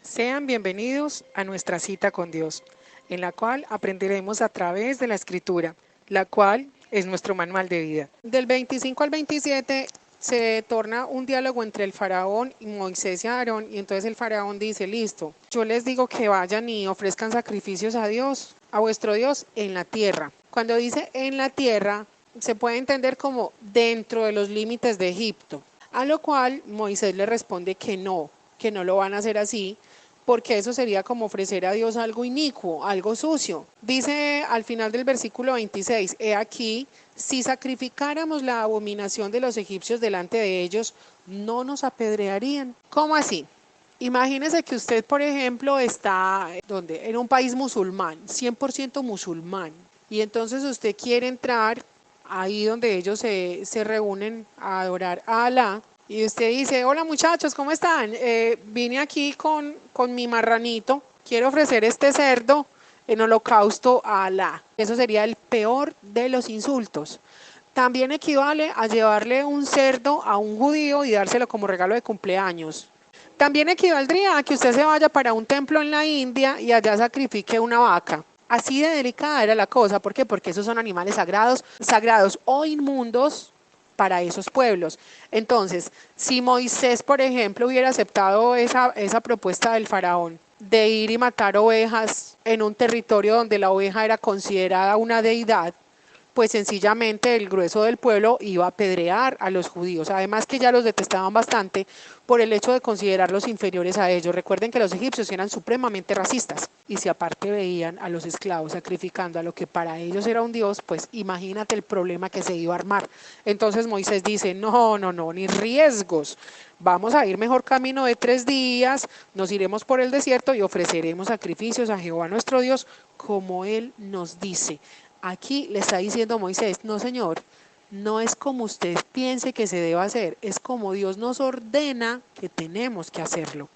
Sean bienvenidos a nuestra cita con Dios, en la cual aprenderemos a través de la Escritura, la cual es nuestro manual de vida. Del 25 al 27 se torna un diálogo entre el faraón y Moisés y Aarón, y entonces el faraón dice, listo, yo les digo que vayan y ofrezcan sacrificios a Dios, a vuestro Dios en la tierra. Cuando dice en la tierra, se puede entender como dentro de los límites de Egipto, a lo cual Moisés le responde que no lo van a hacer así, porque eso sería como ofrecer a Dios algo inicuo, algo sucio. Dice al final del versículo 26, he aquí, si sacrificáramos la abominación de los egipcios delante de ellos, no nos apedrearían. ¿Cómo así? Imagínese que usted, por ejemplo, está en un país musulmán, 100% musulmán, y entonces usted quiere entrar ahí donde ellos se reúnen a adorar a Alá, y usted dice, hola muchachos, ¿cómo están? Vine aquí con mi marranito, quiero ofrecer este cerdo en holocausto a Alá. Eso sería el peor de los insultos. También equivale a llevarle un cerdo a un judío y dárselo como regalo de cumpleaños. También equivaldría a que usted se vaya para un templo en la India y allá sacrifique una vaca. Así de delicada era la cosa. ¿Por qué? Porque esos son animales sagrados o inmundos para esos pueblos. Entonces, si Moisés, por ejemplo, hubiera aceptado esa propuesta del faraón de ir y matar ovejas en un territorio donde la oveja era considerada una deidad, pues sencillamente el grueso del pueblo iba a apedrear a los judíos, además que ya los detestaban bastante por el hecho de considerarlos inferiores a ellos. Recuerden que los egipcios eran supremamente racistas y si aparte veían a los esclavos sacrificando a lo que para ellos era un dios, pues imagínate el problema que se iba a armar. Entonces Moisés dice, no, ni riesgos. Vamos a ir mejor camino de 3 días, nos iremos por el desierto y ofreceremos sacrificios a Jehová nuestro Dios como Él nos dice. Aquí le está diciendo Moisés, no señor, no es como usted piense que se debe hacer, es como Dios nos ordena que tenemos que hacerlo.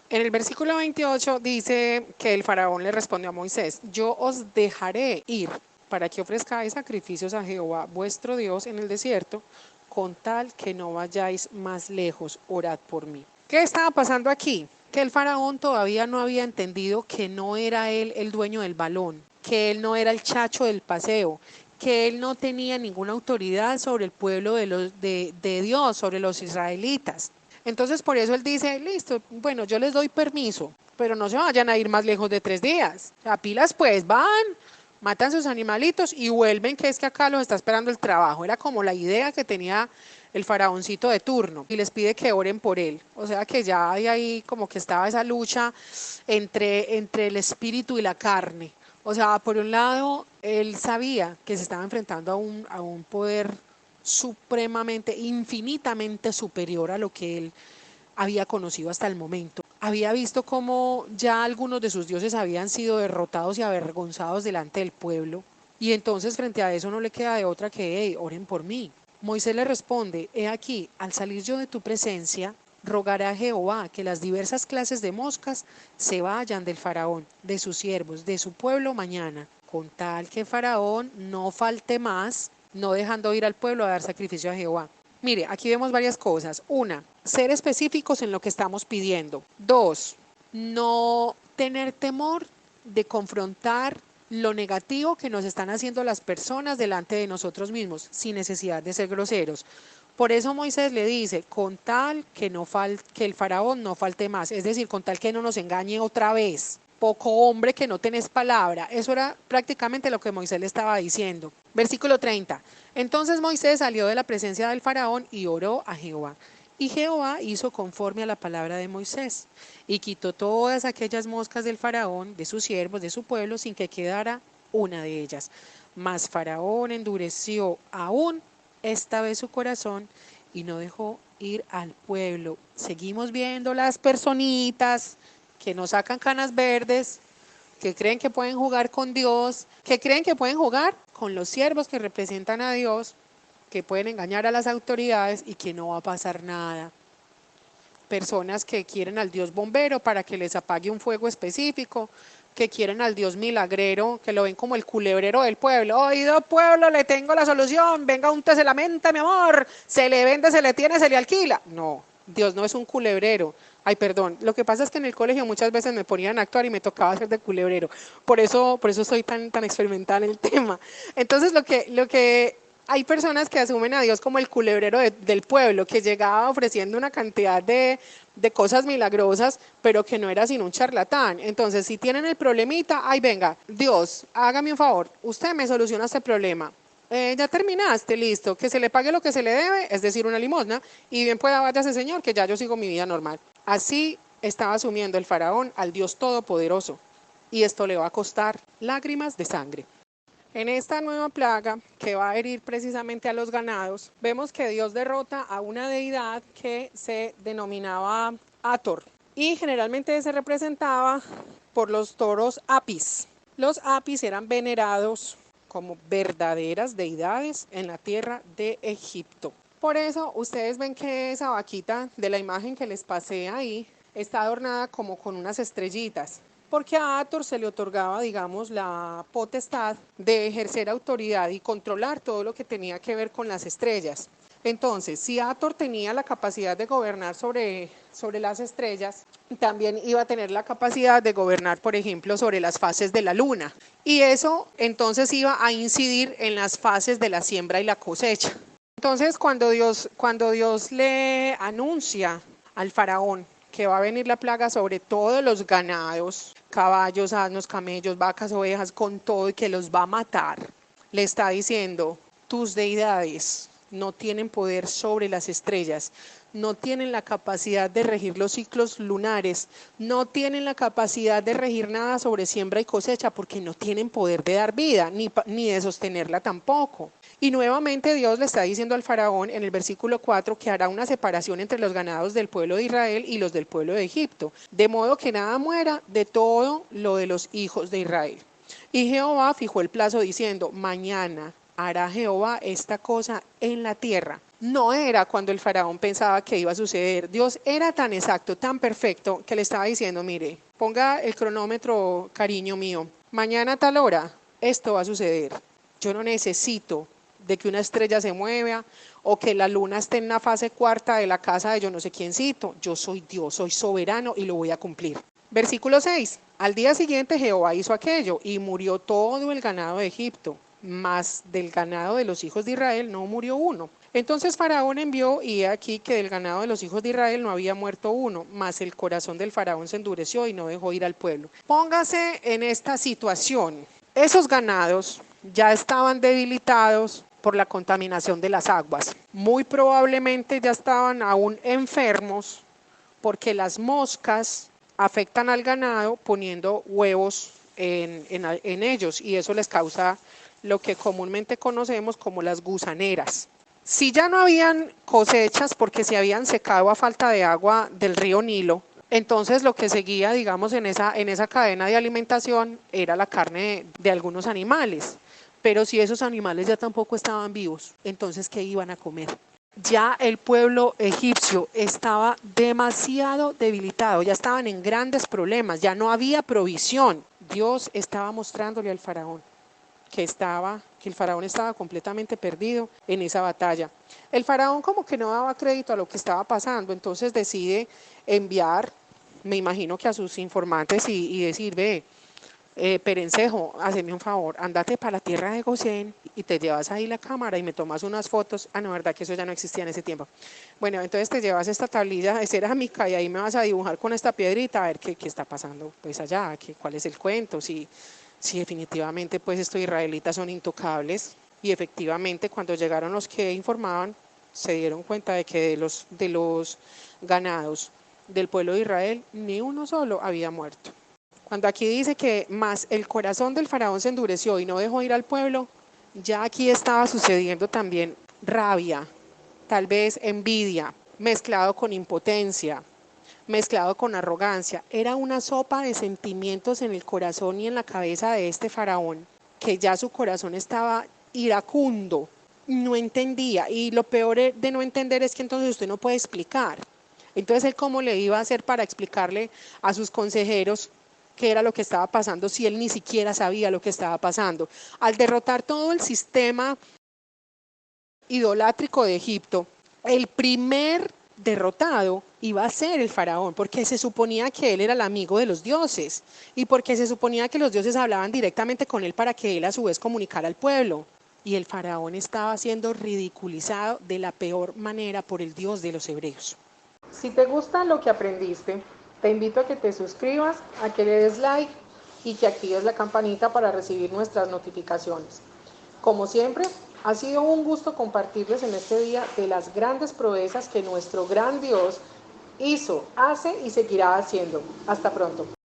En el versículo 28 dice que el faraón le respondió a Moisés, yo os dejaré ir para que ofrezcáis sacrificios a Jehová vuestro Dios en el desierto, con tal que no vayáis más lejos, orad por mí. ¿Qué estaba pasando aquí? Que el faraón todavía no había entendido que no era él el dueño del balón, que él no era el chacho del paseo, que él no tenía ninguna autoridad sobre el pueblo de Dios, sobre los israelitas. Entonces por eso él dice, listo, bueno, yo les doy permiso, pero no se vayan a ir más lejos de 3 días. A pilas pues, van, matan sus animalitos y vuelven, que es que acá los está esperando el trabajo. Era como la idea que tenía el faraoncito de turno y les pide que oren por él. O sea que ya hay ahí como que estaba esa lucha entre el espíritu y la carne. O sea, por un lado, él sabía que se estaba enfrentando a un poder supremamente, infinitamente superior a lo que él había conocido hasta el momento. Había visto cómo ya algunos de sus dioses habían sido derrotados y avergonzados delante del pueblo. Y entonces frente a eso no le queda de otra que, hey, oren por mí. Moisés le responde, he aquí, al salir yo de tu presencia, rogaré a Jehová que las diversas clases de moscas se vayan del faraón, de sus siervos, de su pueblo mañana, con tal que faraón no falte más, no dejando ir al pueblo a dar sacrificio a Jehová. Mire, aquí vemos varias cosas. Una, ser específicos en lo que estamos pidiendo. 2, no tener temor de confrontar lo negativo que nos están haciendo las personas delante de nosotros mismos, sin necesidad de ser groseros. Por eso Moisés le dice, con tal que, que el faraón no falte más, es decir, con tal que no nos engañe otra vez. Poco hombre que no tenés palabra. Eso era prácticamente lo que Moisés le estaba diciendo. Versículo 30. Entonces Moisés salió de la presencia del faraón y oró a Jehová. Y Jehová hizo conforme a la palabra de Moisés, y quitó todas aquellas moscas del faraón, de sus siervos, de su pueblo, sin que quedara una de ellas. Mas faraón endureció aún esta vez su corazón y no dejó ir al pueblo. Seguimos viendo las personitas que nos sacan canas verdes, que creen que pueden jugar con Dios, que creen que pueden jugar con los siervos que representan a Dios, que pueden engañar a las autoridades y que no va a pasar nada. Personas que quieren al Dios bombero para que les apague un fuego específico, que quieren al Dios milagrero, que lo ven como el culebrero del pueblo. Oído pueblo, le tengo la solución, venga, úntese la menta, mi amor, se le vende, se le tiene, se le alquila. No, Dios no es un culebrero. Ay, perdón, lo que pasa es que en el colegio muchas veces me ponían a actuar y me tocaba hacer de culebrero. Por eso soy tan experimental en el tema. Entonces, lo que hay personas que asumen a Dios como el culebrero del pueblo, que llegaba ofreciendo una cantidad de cosas milagrosas, pero que no era sino un charlatán. Entonces, si tienen el problemita, ay, venga, Dios, hágame un favor, usted me soluciona este problema. Ya terminaste, listo, que se le pague lo que se le debe, es decir, una limosna, y bien pueda váyase, Señor, que ya yo sigo mi vida normal. Así estaba asumiendo el faraón al Dios Todopoderoso, y esto le va a costar lágrimas de sangre. En esta nueva plaga que va a herir precisamente a los ganados, vemos que Dios derrota a una deidad que se denominaba Hathor, y generalmente se representaba por los toros Apis. Los Apis eran venerados como verdaderas deidades en la tierra de Egipto. Por eso ustedes ven que esa vaquita de la imagen que les pasé ahí está adornada como con unas estrellitas, porque a Hathor se le otorgaba, digamos, la potestad de ejercer autoridad y controlar todo lo que tenía que ver con las estrellas. Entonces, si Hathor tenía la capacidad de gobernar sobre las estrellas, también iba a tener la capacidad de gobernar, por ejemplo, sobre las fases de la luna. Y eso entonces iba a incidir en las fases de la siembra y la cosecha. Entonces, cuando Dios le anuncia al faraón que va a venir la plaga sobre todos los ganados, caballos, asnos, camellos, vacas, ovejas, con todo, y que los va a matar, le está diciendo, tus deidades no tienen poder sobre las estrellas, no tienen la capacidad de regir los ciclos lunares, no tienen la capacidad de regir nada sobre siembra y cosecha, porque no tienen poder de dar vida, ni de sostenerla tampoco. Y nuevamente Dios le está diciendo al faraón en el versículo 4 que hará una separación entre los ganados del pueblo de Israel y los del pueblo de Egipto, de modo que nada muera de todo lo de los hijos de Israel. Y Jehová fijó el plazo diciendo, mañana hará Jehová esta cosa en la tierra. No era cuando el faraón pensaba que iba a suceder. Dios era tan exacto, tan perfecto, que le estaba diciendo, mire, ponga el cronómetro, cariño mío, mañana a tal hora, esto va a suceder. Yo no necesito de que una estrella se mueva o que la luna esté en la fase cuarta de la casa de yo no sé quiéncito. Yo soy Dios, soy soberano y lo voy a cumplir. Versículo 6. Al día siguiente Jehová hizo aquello y murió todo el ganado de Egipto, mas del ganado de los hijos de Israel no murió uno. Entonces Faraón envió, y he aquí que del ganado de los hijos de Israel no había muerto uno, mas el corazón del faraón se endureció y no dejó ir al pueblo. Póngase en esta situación. Esos ganados ya estaban debilitados por la contaminación de las aguas. Muy probablemente ya estaban aún enfermos porque las moscas afectan al ganado poniendo huevos en ellos, y eso les causa lo que comúnmente conocemos como las gusaneras. Si ya no habían cosechas porque se habían secado a falta de agua del río Nilo, entonces lo que seguía, digamos, en esa cadena de alimentación era la carne de algunos animales. Pero si esos animales ya tampoco estaban vivos, entonces ¿qué iban a comer? Ya el pueblo egipcio estaba demasiado debilitado, ya estaban en grandes problemas, ya no había provisión. Dios estaba mostrándole al faraón que el faraón estaba completamente perdido en esa batalla. El faraón como que no daba crédito a lo que estaba pasando, entonces decide enviar, me imagino que a sus informantes y decir, ve, Perencejo, haceme un favor, andate para la tierra de Gosén y te llevas ahí la cámara y me tomas unas fotos. Ah, no, verdad que eso ya no existía en ese tiempo. Bueno, entonces te llevas esta tablilla de cerámica y ahí me vas a dibujar con esta piedrita a ver qué está pasando pues allá, cuál es el cuento, si definitivamente pues estos israelitas son intocables. Y efectivamente cuando llegaron los que informaban se dieron cuenta de que de los ganados del pueblo de Israel ni uno solo había muerto. Cuando aquí dice que más el corazón del faraón se endureció y no dejó ir al pueblo, ya aquí estaba sucediendo también rabia, tal vez envidia, mezclado con impotencia, mezclado con arrogancia. Era una sopa de sentimientos en el corazón y en la cabeza de este faraón, que ya su corazón estaba iracundo, no entendía. Y lo peor de no entender es que entonces usted no puede explicar. Entonces él cómo le iba a hacer para explicarle a sus consejeros qué era lo que estaba pasando si él ni siquiera sabía lo que estaba pasando. Al derrotar todo el sistema idolátrico de Egipto, el primer derrotado iba a ser el faraón, porque se suponía que él era el amigo de los dioses y porque se suponía que los dioses hablaban directamente con él para que él a su vez comunicara al pueblo. Y el faraón estaba siendo ridiculizado de la peor manera por el Dios de los hebreos. Si te gusta lo que aprendiste, te invito a que te suscribas, a que le des like y que actives la campanita para recibir nuestras notificaciones. Como siempre, ha sido un gusto compartirles en este día de las grandes proezas que nuestro gran Dios hizo, hace y seguirá haciendo. Hasta pronto.